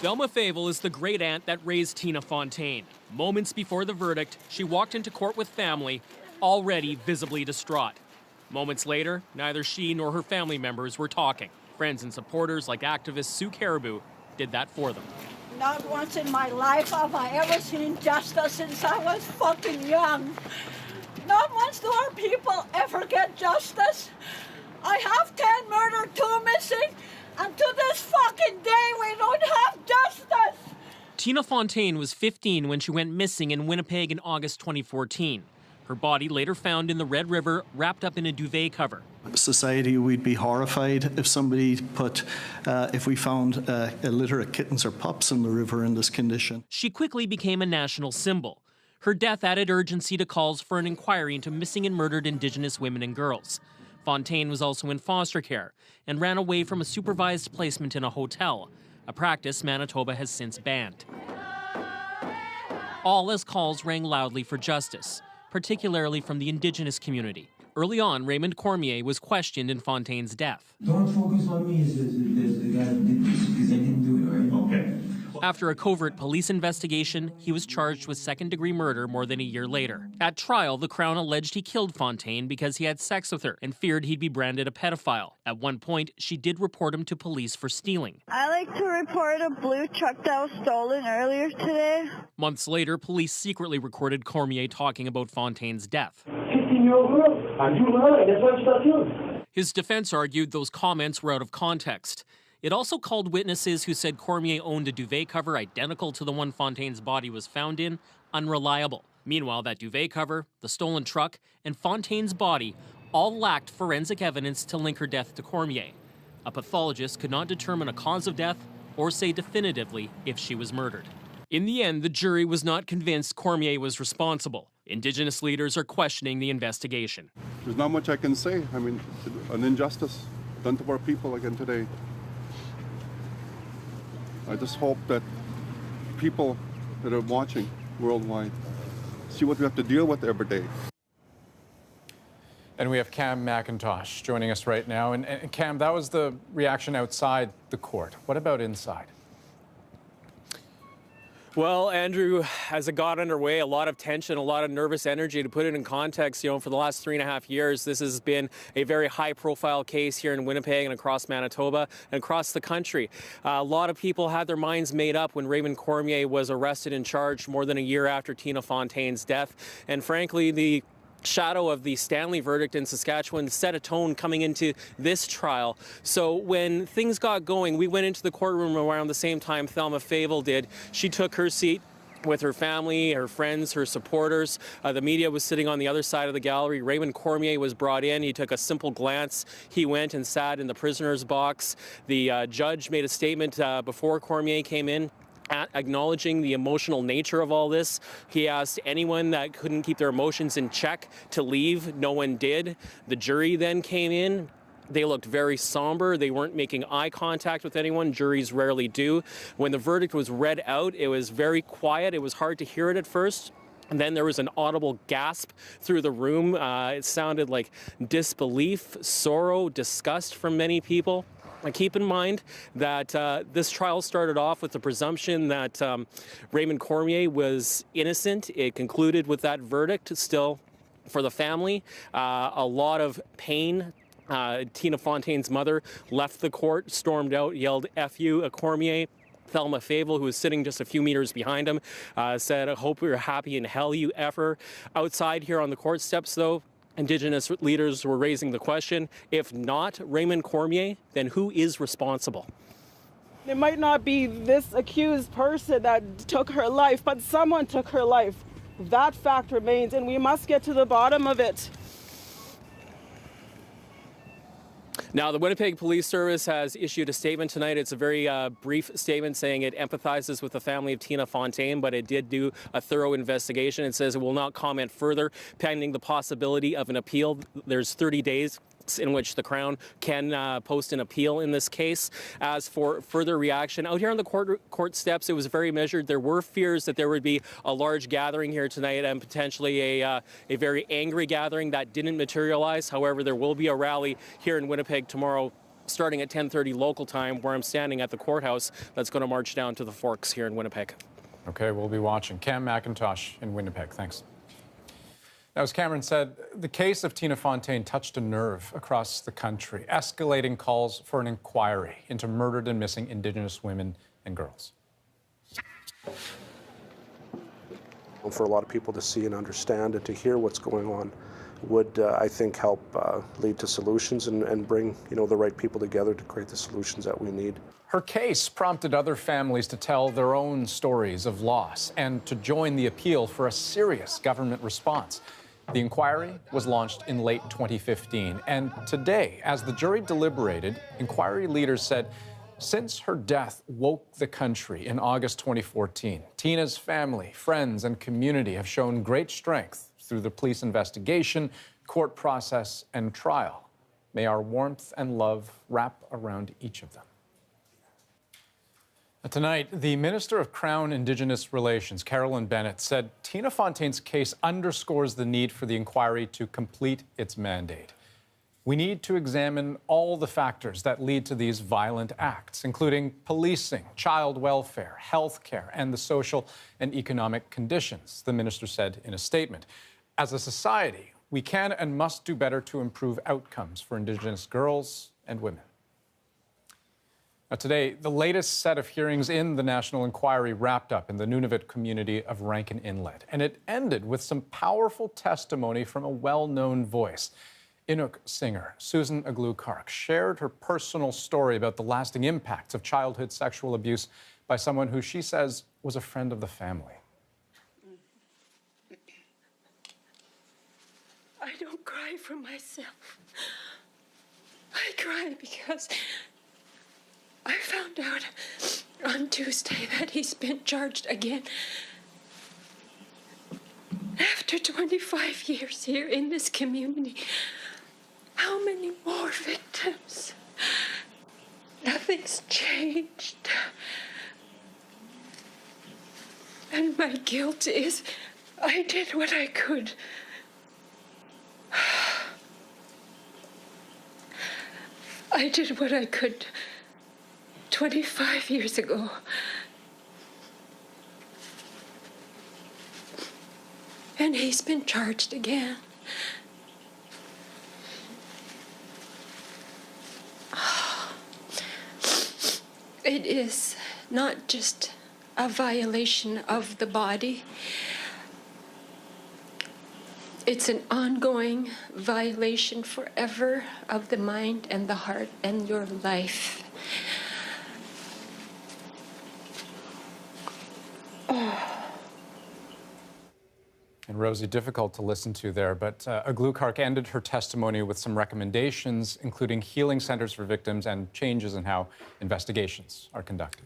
Thelma Fable is the great-aunt that raised Tina Fontaine. Moments before the verdict, she walked into court with family, already visibly distraught. Moments later, neither she nor her family members were talking. Friends and supporters like activist Sue Caribou did that for them. Not once in my life have I ever seen justice since I was fucking young. Not once do our people ever get justice. I have 10 murdered, 2 missing, and to this fucking day we don't have justice. Tina Fontaine was 15 when she went missing in Winnipeg in August 2014. Her body later found in the Red River, wrapped up in a duvet cover. Society, we'd be horrified if somebody if we found a litter of kittens or pups in the river in this condition. She quickly became a national symbol. Her death added urgency to calls for an inquiry into missing and murdered Indigenous women and girls. Fontaine was also in foster care and ran away from a supervised placement in a hotel, a practice Manitoba has since banned. All as calls rang loudly for justice, particularly from the Indigenous community. Early on, Raymond Cormier was questioned in Fontaine's death. Don't focus on me as the guy who did this because I didn't do it, right? Okay. After a covert police investigation, he was charged with second-degree murder more than a year later. At trial, the Crown alleged he killed Fontaine because he had sex with her and feared he'd be branded a pedophile. At one point, she did report him to police for stealing. I like to report a blue truck that was stolen earlier today. Months later, police secretly recorded Cormier talking about Fontaine's death. 15-year-old girl, I'm too lying, that's why she got killed. His defense argued those comments were out of context. It also called witnesses who said Cormier owned a duvet cover identical to the one Fontaine's body was found in unreliable. Meanwhile, that duvet cover, the stolen truck, and Fontaine's body all lacked forensic evidence to link her death to Cormier. A pathologist could not determine a cause of death or say definitively if she was murdered. In the end, the jury was not convinced Cormier was responsible. Indigenous leaders are questioning the investigation. There's not much I can say. I mean, an injustice done to our people again today. I just hope that people that are watching worldwide see what we have to deal with every day. And we have Cam McIntosh joining us right now. And Cam, that was the reaction outside the court. What about inside? Well, Andrew, as it got underway, a lot of tension, a lot of nervous energy. To put it in context, for the last 3.5 years, this has been a very high-profile case here in Winnipeg and across Manitoba and across the country. A lot of people had their minds made up when Raymond Cormier was arrested and charged more than a year after Tina Fontaine's death. And frankly, the shadow of the Stanley verdict in Saskatchewan set a tone coming into this trial. So when things got going, we went into the courtroom around the same time Thelma Fable did. She took her seat with her family, her friends, her supporters. The media was sitting on the other side of the gallery. Raymond Cormier was brought in. He took a simple glance. He went and sat in the prisoner's box. The judge made a statement before Cormier came in, acknowledging the emotional nature of all this. He asked anyone that couldn't keep their emotions in check to leave. No one did. The jury then came in. They looked very somber. They weren't making eye contact with anyone. Juries rarely do. When the verdict was read out, it was very quiet. It was hard to hear it at first. And then there was an audible gasp through the room. It sounded like disbelief, sorrow, disgust from many people. And keep in mind that this trial started off with the presumption that Raymond Cormier was innocent. It concluded with that verdict. Still, for the family, a lot of pain. Tina Fontaine's mother left the court, stormed out, yelled "F you" at Cormier. Thelma Fable, who was sitting just a few meters behind him, said, "I hope you're happy in hell, you effer." Outside here on the court steps, though, Indigenous leaders were raising the question, if not Raymond Cormier, then who is responsible? It might not be this accused person that took her life, but someone took her life. That fact remains, and we must get to the bottom of it. Now, the Winnipeg Police Service has issued a statement tonight. It's a very brief statement saying it empathizes with the family of Tina Fontaine, but it did do a thorough investigation. It says it will not comment further pending the possibility of an appeal. There's 30 days in which the Crown can post an appeal in this case. As for further reaction, out here on the court steps, it was very measured. There were fears that there would be a large gathering here tonight and potentially a very angry gathering that didn't materialize. However, there will be a rally here in Winnipeg tomorrow starting at 10:30 local time, where I'm standing at the courthouse that's going to march down to the Forks here in Winnipeg. Okay, we'll be watching. Cam McIntosh in Winnipeg. Thanks. Now, as Cameron said, the case of Tina Fontaine touched a nerve across the country, escalating calls for an inquiry into murdered and missing Indigenous women and girls. For a lot of people to see and understand and to hear what's going on would, I think, help lead to solutions and bring, the right people together to create the solutions that we need. Her case prompted other families to tell their own stories of loss and to join the appeal for a serious government response. The inquiry was launched in late 2015, and today, as the jury deliberated, inquiry leaders said, since her death woke the country in August 2014, Tina's family, friends, and community have shown great strength through the police investigation, court process, and trial. May our warmth and love wrap around each of them. Tonight, the Minister of Crown Indigenous Relations, Carolyn Bennett, said Tina Fontaine's case underscores the need for the inquiry to complete its mandate. We need to examine all the factors that lead to these violent acts, including policing, child welfare, health care, and the social and economic conditions, the minister said in a statement. As a society, we can and must do better to improve outcomes for Indigenous girls and women. Now, today, the latest set of hearings in the National Inquiry wrapped up in the Nunavut community of Rankin Inlet, and it ended with some powerful testimony from a well-known voice. Inuk singer Susan Aglu-Kark shared her personal story about the lasting impacts of childhood sexual abuse by someone who she says was a friend of the family. I don't cry for myself. I cry because I found out on Tuesday that he's been charged again. After 25 years here in this community, how many more victims? Nothing's changed. And my guilt is I did what I could. I did what I could 25 years ago. And he's been charged again. It is not just a violation of the body. It's an ongoing violation forever of the mind and the heart and your life. And Rosie, difficult to listen to there, but Aglu-Kark ended her testimony with some recommendations, including healing centers for victims and changes in how investigations are conducted.